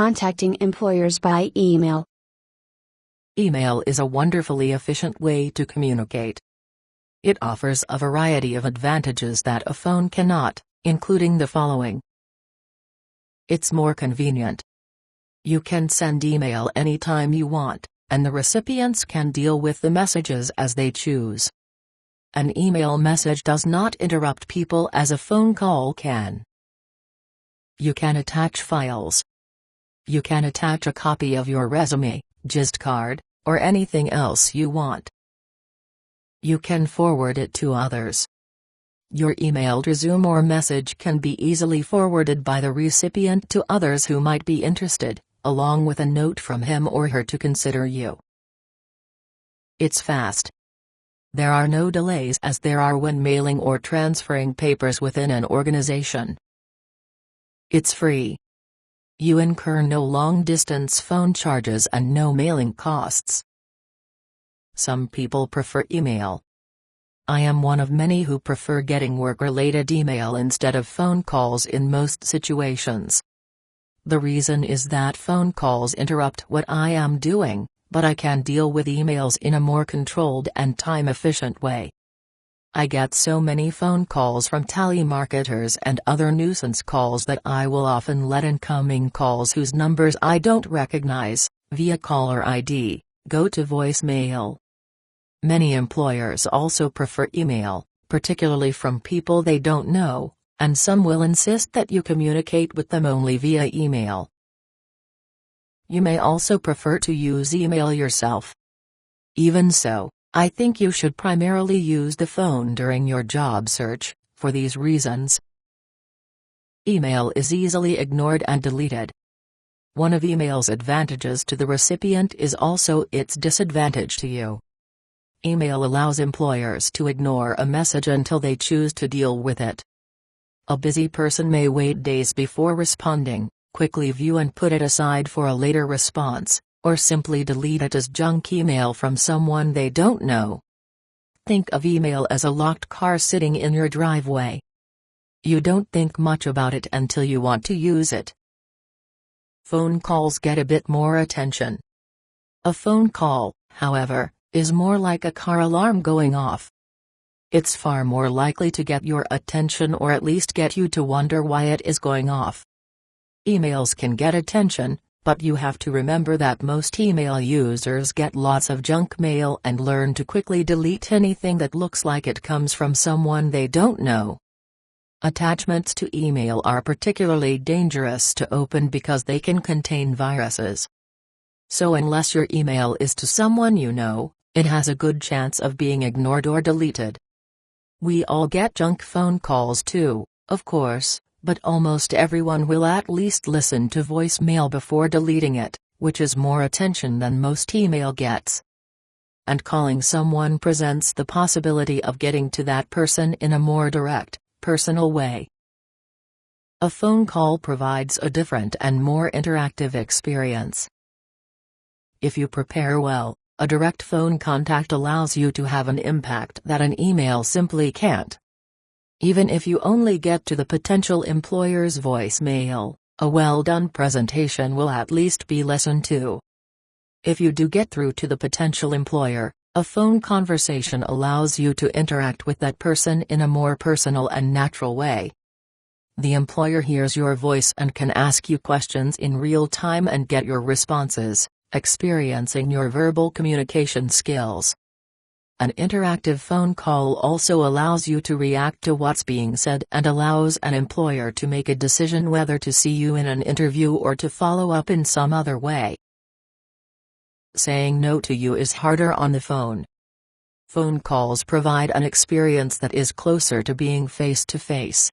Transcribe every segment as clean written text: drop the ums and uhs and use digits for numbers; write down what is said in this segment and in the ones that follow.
Contacting employers by email. Email is a wonderfully efficient way to communicate. It offers a variety of advantages that a phone cannot, including the following. It's more convenient. You can send email anytime you want, and the recipients can deal with the messages as they choose. An email message does not interrupt people as a phone call can. You can attach files. You can attach a copy of your resume, gist card, or anything else you want. You can forward it to others. Your emailed resume or message can be easily forwarded by the recipient to others who might be interested, along with a note from him or her to consider you. It's fast. There are no delays as there are when mailing or transferring papers within an organization. It's free. You incur no long-distance phone charges and no mailing costs. Some people prefer email. I am one of many who prefer getting work-related email instead of phone calls in most situations. The reason is that phone calls interrupt what I am doing, but I can deal with emails in a more controlled and time-efficient way. I get so many phone calls from telemarketers and other nuisance calls that I will often let incoming calls whose numbers I don't recognize, via caller ID, go to voicemail. Many employers also prefer email, particularly from people they don't know, and some will insist that you communicate with them only via email. You may also prefer to use email yourself. Even so, I think you should primarily use the phone during your job search, for these reasons. Email is easily ignored and deleted. One of email's advantages to the recipient is also its disadvantage to you. Email allows employers to ignore a message until they choose to deal with it. A busy person may wait days before responding, quickly view and put it aside for a later response, or simply delete it as junk email from someone they don't know. Think of email as a locked car sitting in your driveway. You don't think much about it until you want to use it. Phone calls get a bit more attention. A phone call, however, is more like a car alarm going off. It's far more likely to get your attention or at least get you to wonder why it is going off. Emails can get attention, but you have to remember that most email users get lots of junk mail and learn to quickly delete anything that looks like it comes from someone they don't know. Attachments to email are particularly dangerous to open because they can contain viruses. So unless your email is to someone you know, it has a good chance of being ignored or deleted. We all get junk phone calls too, of course, but almost everyone will at least listen to voicemail before deleting it, which is more attention than most email gets. And calling someone presents the possibility of getting to that person in a more direct, personal way. A phone call provides a different and more interactive experience. If you prepare well, a direct phone contact allows you to have an impact that an email simply can't. Even if you only get to the potential employer's voicemail, a well-done presentation will at least be listened to. If you do get through to the potential employer, a phone conversation allows you to interact with that person in a more personal and natural way. The employer hears your voice and can ask you questions in real time and get your responses, experiencing your verbal communication skills. An interactive phone call also allows you to react to what's being said and allows an employer to make a decision whether to see you in an interview or to follow up in some other way. Saying no to you is harder on the phone. Phone calls provide an experience that is closer to being face-to-face.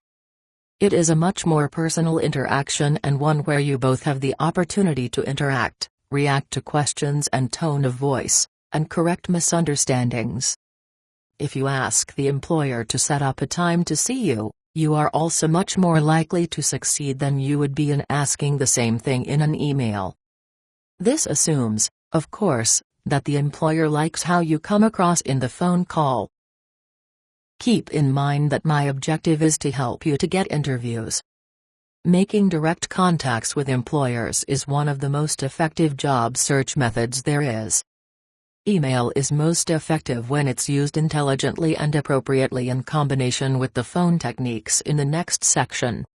It is a much more personal interaction and one where you both have the opportunity to interact, react to questions and tone of voice, and correct misunderstandings. If you ask the employer to set up a time to see you, you are also much more likely to succeed than you would be in asking the same thing in an email. This assumes, of course, that the employer likes how you come across in the phone call. Keep in mind that my objective is to help you to get interviews. Making direct contacts with employers is one of the most effective job search methods there is. Email is most effective when it's used intelligently and appropriately in combination with the phone techniques in the next section.